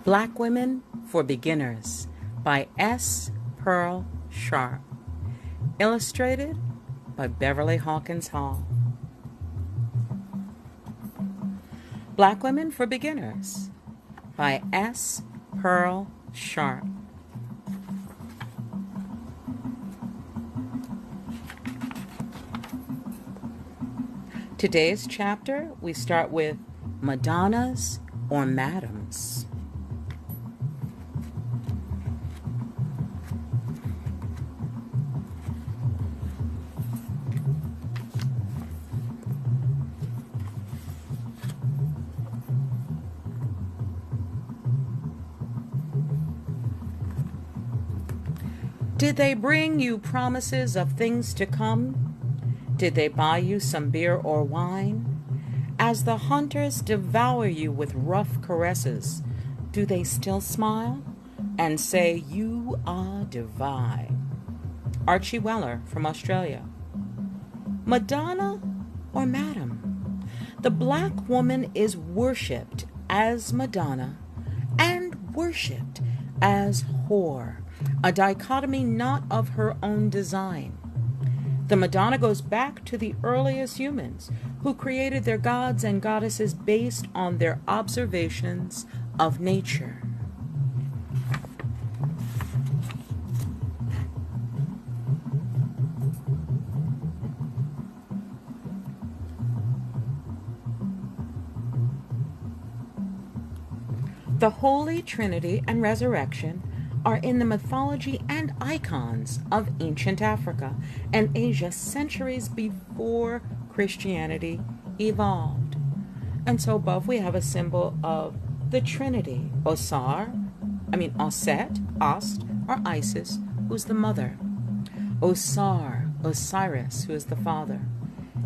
Black Women for Beginners by S. Pearl Sharp. Illustrated by Beverly Hawkins Hall. Black Women for Beginners by S. Pearl Sharp. Today's chapter, we start with Madonnas or Madams. Did they bring you promises of things to come? Did they buy you some beer or wine? As the hunters devour you with rough caresses, do they still smile and say you are divine? Archie Weller from Australia. Madonna or Madam? The black woman is worshipped as Madonna and worshipped as whore, a dichotomy not of her own design. The Madonna goes back to the earliest humans who created their gods and goddesses based on their observations of nature. The Holy Trinity and Resurrection are in the mythology and icons of ancient Africa and Asia centuries before Christianity evolved. And so above we have a symbol of the Trinity, Oset, or Isis, who's the mother, Osar, Osiris, who is the father,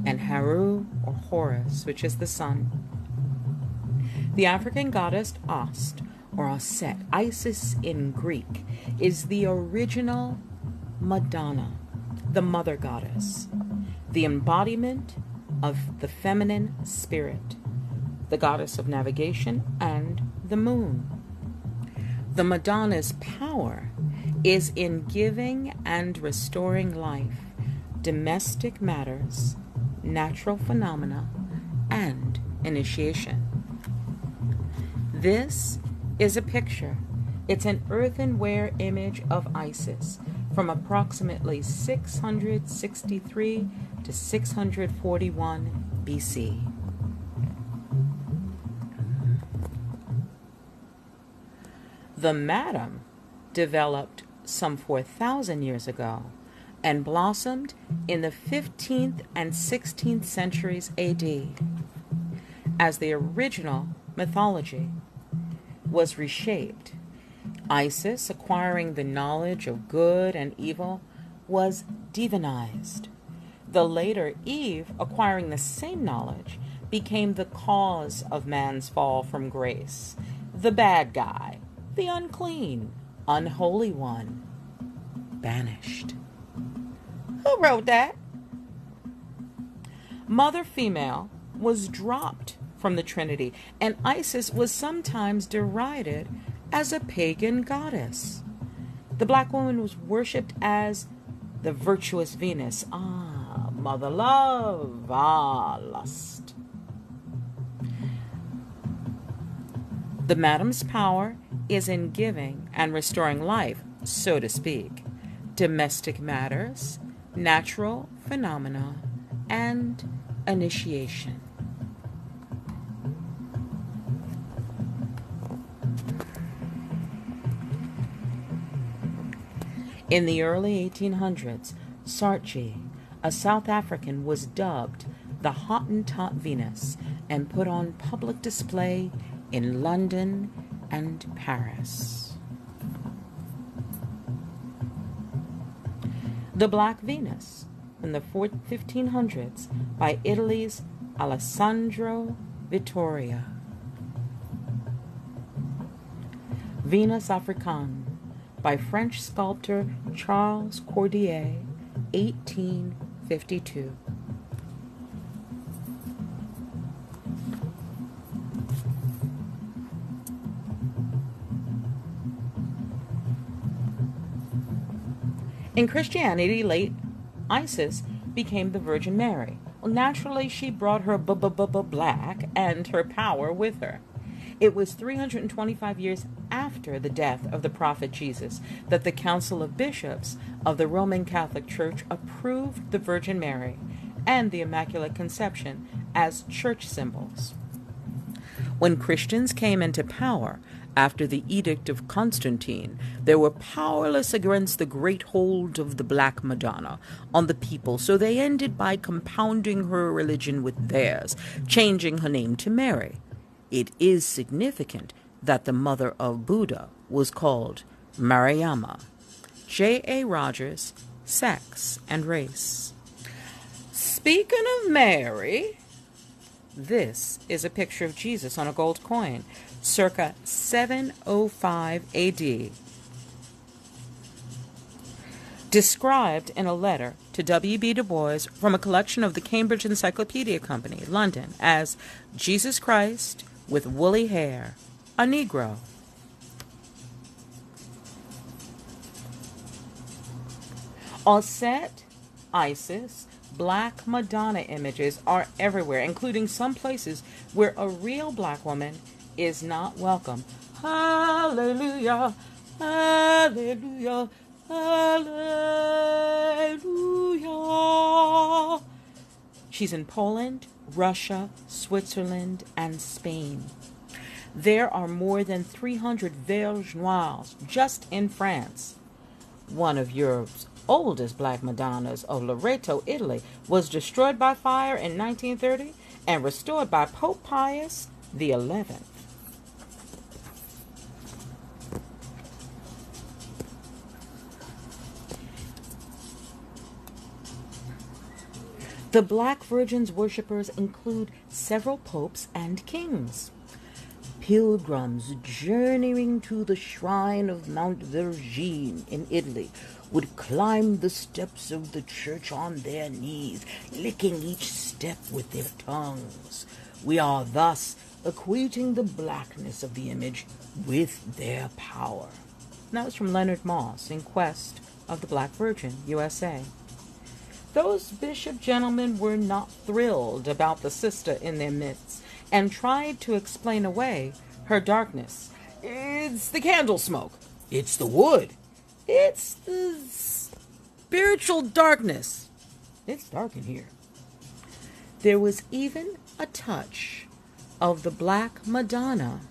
and Haru, or Horus, which is the son. The African goddess Ost, or Oset, Isis in Greek, is the original Madonna, the mother goddess, the embodiment of the feminine spirit, the goddess of navigation and the moon. The Madonna's power is in giving and restoring life, domestic matters, natural phenomena, and initiation. This is a picture. It's an earthenware image of Isis from approximately 663 to 641 BC. The Madam developed some 4,000 years ago and blossomed in the 15th and 16th centuries AD as the original mythology was reshaped. Isis, acquiring the knowledge of good and evil, was divinized. The later Eve, acquiring the same knowledge, became the cause of man's fall from grace, the bad guy, the unclean, unholy one, banished. Who wrote that? Mother female was dropped from the Trinity, and Isis was sometimes derided as a pagan goddess. The black woman was worshipped as the virtuous Venus, mother love, lust. The Madam's power is in giving and restoring life, so to speak, domestic matters, natural phenomena, and initiation. In the early 1800s, Saartjie, a South African, was dubbed the Hottentot Venus and put on public display in London and Paris. The Black Venus, in the 1500s, by Italy's Alessandro Vittoria. Venus Africaine, by French sculptor Charles Cordier, 1852. In Christianity, late Isis became the Virgin Mary. Well, naturally, she brought her black and her power with her. It was 325 years after the death of the prophet Jesus that the Council of Bishops of the Roman Catholic Church approved the Virgin Mary and the Immaculate Conception as church symbols. When Christians came into power after the Edict of Constantine, they were powerless against the great hold of the Black Madonna on the people, so they ended by compounding her religion with theirs, changing her name to Mary. It is significant that the mother of Buddha was called Mariamma. J.A. Rogers, Sex and Race. Speaking of Mary, this is a picture of Jesus on a gold coin, circa 705 AD. Described in a letter to W.B. Du Bois from a collection of the Cambridge Encyclopedia Company, London, as Jesus Christ with woolly hair, a Negro. Osset, Isis, Black Madonna images are everywhere, including some places where a real black woman is not welcome. Hallelujah, hallelujah, hallelujah. She's in Poland, Russia, Switzerland, and Spain. There are more than 300 Vierges Noires just in France. One of Europe's oldest Black Madonnas of Loreto, Italy, was destroyed by fire in 1930 and restored by Pope Pius XI. The Black Virgin's worshippers include several popes and kings. Pilgrims journeying to the shrine of Mount Vergine in Italy would climb the steps of the church on their knees, licking each step with their tongues. We are thus equating the blackness of the image with their power. And that was from Leonard Moss in Quest of the Black Virgin, USA. Those bishop gentlemen were not thrilled about the sister in their midst and tried to explain away her darkness. It's the candle smoke. It's the wood. It's the spiritual darkness. It's dark in here. There was even a touch of the Black Madonna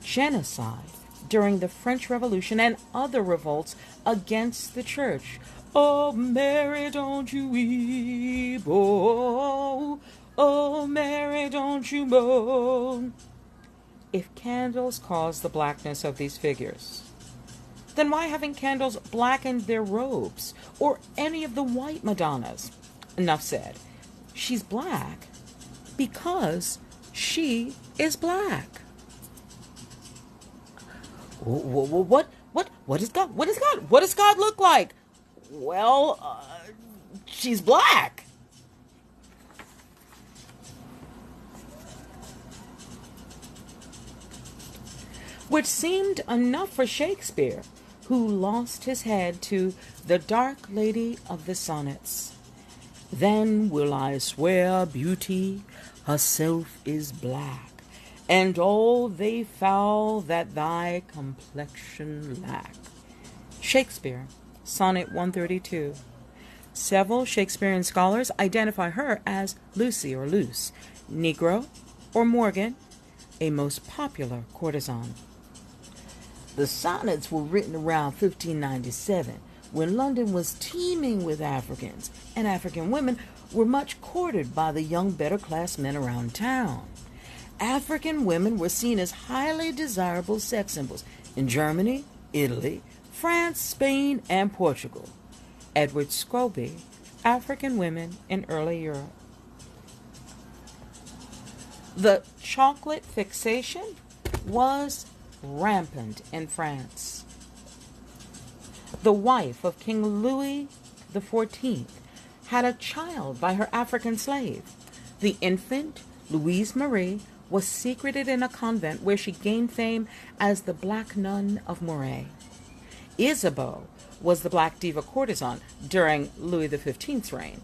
genocide during the French Revolution and other revolts against the church. Oh, Mary, don't you weep, oh, oh, Mary, don't you moan. If candles cause the blackness of these figures, then why haven't candles blackened their robes or any of the white Madonnas? Enough said. She's black because she is black. What is God? What is God? What does God look like? Well, she's black. Which seemed enough for Shakespeare, who lost his head to the dark lady of the sonnets. Then will I swear beauty herself is black, and all they foul that thy complexion lack. Shakespeare, Sonnet 132. Several Shakespearean scholars identify her as Lucy or Luce, Negro, or Morgan, a most popular courtesan. The sonnets were written around 1597, when London was teeming with Africans, and African women were much courted by the young better-class men around town. African women were seen as highly desirable sex symbols in Germany, Italy, France, Spain, and Portugal. Edward Scobie, African Women in Early Europe. The chocolate fixation was rampant in France. The wife of King Louis XIV had a child by her African slave. The infant, Louise Marie, was secreted in a convent where she gained fame as the Black Nun of Moray. Isabeau was the black diva courtesan during Louis XV's reign.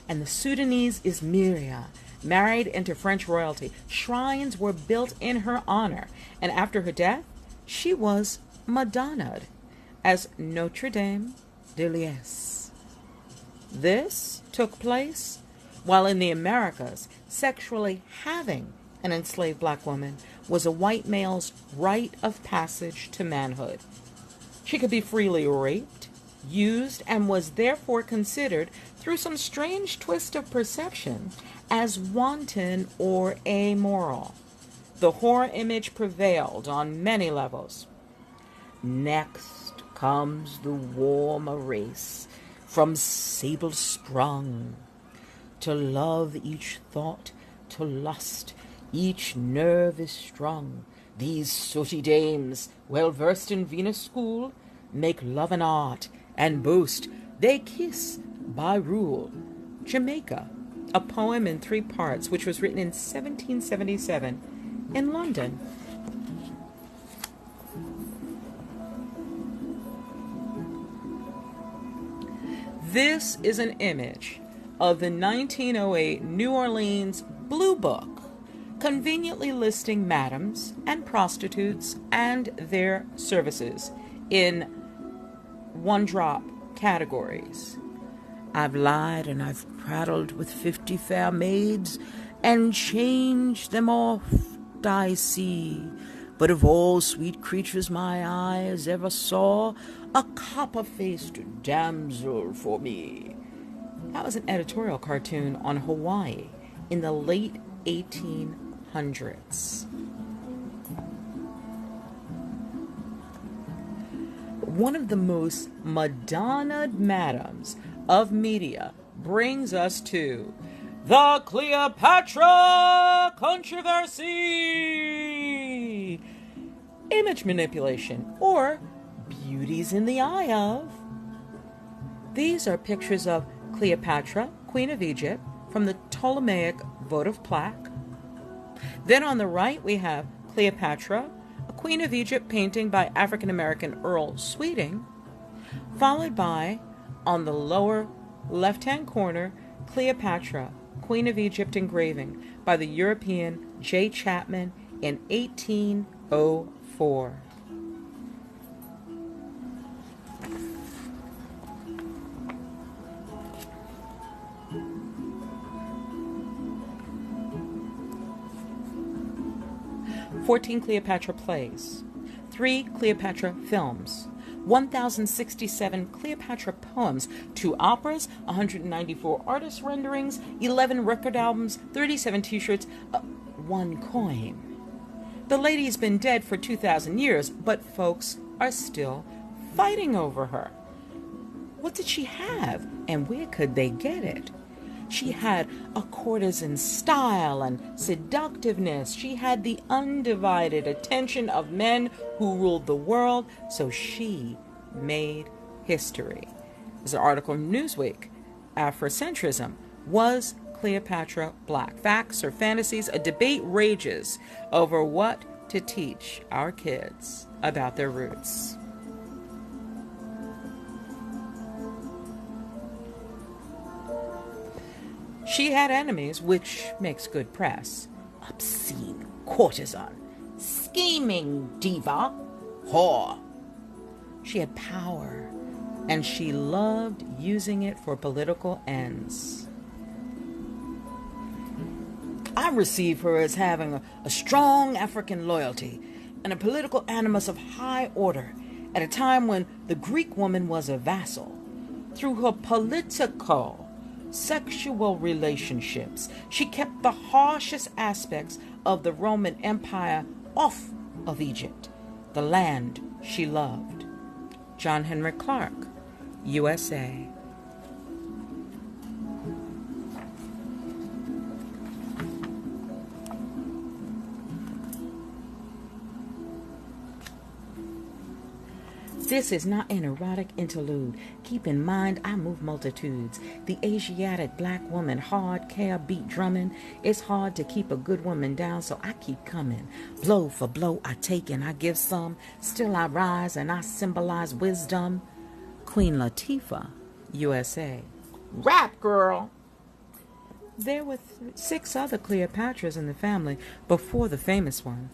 And the Sudanese is Miria, married into French royalty. Shrines were built in her honor, and after her death, she was Madonna'd as Notre Dame de Liesse. This took place while in the Americas, sexually having an enslaved black woman was a white male's rite of passage to manhood. She could be freely raped, used, and was therefore considered, through some strange twist of perception, as wanton or amoral. The horror image prevailed on many levels. Next comes the warmer race, from sable sprung, to love each thought, to lust, each nerve is strung. These sooty dames, well versed in Venus school, make love an art, and boast they kiss by rule. Jamaica, a poem in 3 parts, which was written in 1777 in London. This is an image of the 1908 New Orleans Blue Book, conveniently listing madams and prostitutes and their services in one-drop categories. I've lied and I've prattled with 50 fair maids, and changed them oft I see. But of all sweet creatures my eyes ever saw, a copper-faced damsel for me. That was an editorial cartoon on Hawaii in the late 1800s. One of the most Madonna'd madams of media brings us to the Cleopatra controversy. Image manipulation, or beauties in the eye of. These are pictures of Cleopatra, Queen of Egypt, from the Ptolemaic votive plaque. Then on the right we have Cleopatra, a Queen of Egypt painting by African-American Earl Sweeting, followed by, on the lower left-hand corner, Cleopatra, Queen of Egypt engraving by the European J. Chapman in 1804. "14 Cleopatra plays, 3 Cleopatra films, 1,067 Cleopatra poems, 2 operas, 194 artist renderings, 11 record albums, 37 t-shirts, 1 coin. The lady's been dead for 2,000 years, but folks are still fighting over her. What did she have, and where could they get it? She had a courtesan style and seductiveness. She had the undivided attention of men who ruled the world, so she made history." There's an article in Newsweek. Afrocentrism. Was Cleopatra black? Facts or fantasies? A debate rages over what to teach our kids about their roots. She had enemies, which makes good press. Obscene courtesan, scheming diva, whore. She had power, and she loved using it for political ends. I receive her as having a strong African loyalty and a political animus of high order at a time when the Greek woman was a vassal. Through her political sexual relationships, she kept the harshest aspects of the Roman Empire off of Egypt, the land she loved. John Henry Clark, USA. This is not an erotic interlude. Keep in mind, I move multitudes. The Asiatic black woman, hard care beat drumming. It's hard to keep a good woman down, so I keep coming. Blow for blow, I take and I give some. Still I rise and I symbolize wisdom. Queen Latifah, USA. Rap girl! There were 6 other Cleopatras in the family before the famous one.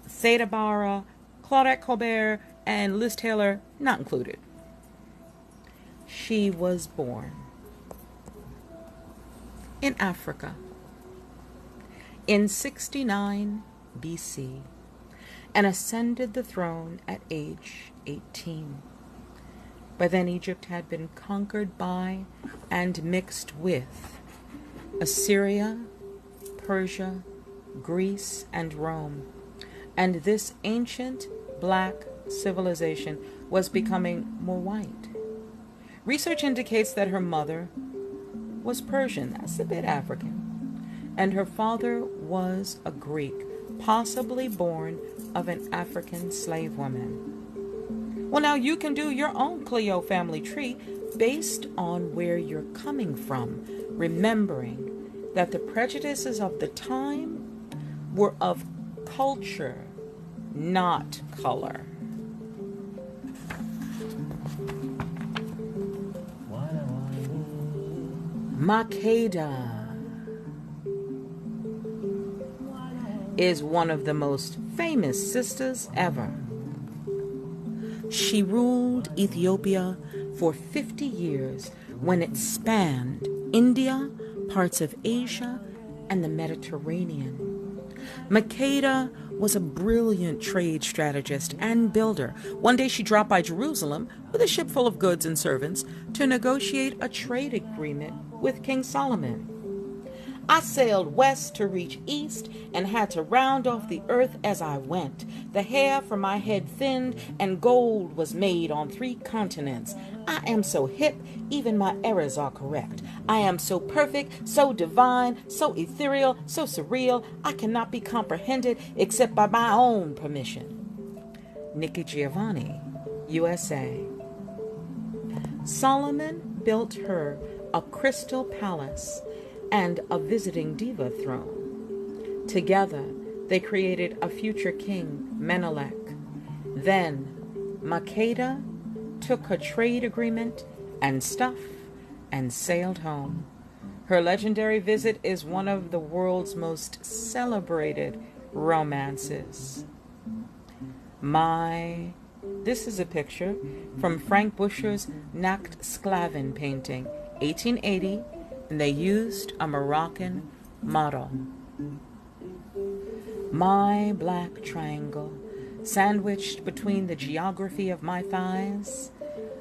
Theda Bara, Claudette Colbert, and Liz Taylor not included. She was born in Africa in 69 BC and ascended the throne at age 18. By then, Egypt had been conquered by and mixed with Assyria, Persia, Greece, and Rome. And this ancient black civilization was becoming more white. Research indicates that her mother was Persian, that's a bit African, and her father was a Greek, possibly born of an African slave woman. Well, now you can do your own Cleo family tree based on where you're coming from, remembering that the prejudices of the time were of culture, not color. Makeda is one of the most famous sisters ever. She ruled Ethiopia for 50 years when it spanned India, parts of Asia, and the Mediterranean. Makeda was a brilliant trade strategist and builder. One day she dropped by Jerusalem with a ship full of goods and servants to negotiate a trade agreement with King Solomon. I sailed west to reach east and had to round off the earth as I went. The hair from my head thinned and gold was made on 3 continents. I am so hip, even my errors are correct. I am so perfect, so divine, so ethereal, so surreal, I cannot be comprehended except by my own permission. Nikki Giovanni, USA. Solomon built her a crystal palace and a visiting diva throne. Together, they created a future king, Menelik. Then, Makeda took her trade agreement and stuff and sailed home. Her legendary visit is one of the world's most celebrated romances. This is a picture from Frank Buscher's Nackt Sclaven painting, 1880, and they used a Moroccan model. My black triangle, sandwiched between the geography of my thighs.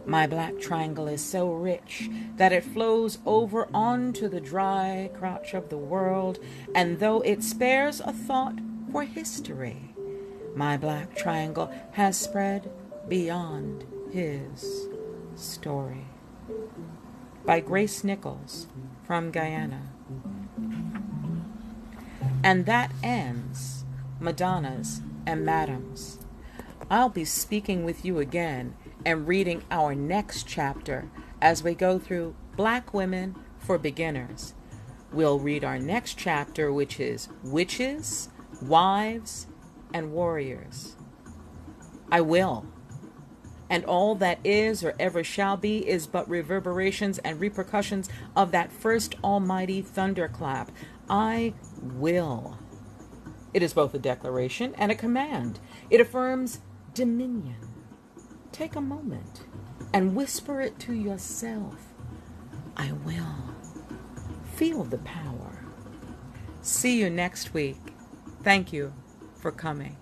My black triangle is so rich that it flows over onto the dry crotch of the world, and though it spares a thought for history, my black triangle has spread beyond his story. By Grace Nichols from Guyana. And that ends Madonnas and Madams. I'll be speaking with you again and reading our next chapter as we go through Black Women for Beginners. We'll read our next chapter, which is Witches, Wives, and Warriors. I will. And all that is or ever shall be is but reverberations and repercussions of that first almighty thunderclap. I will. It is both a declaration and a command. It affirms dominion. Take a moment and whisper it to yourself. I will. Feel the power. See you next week. Thank you for coming.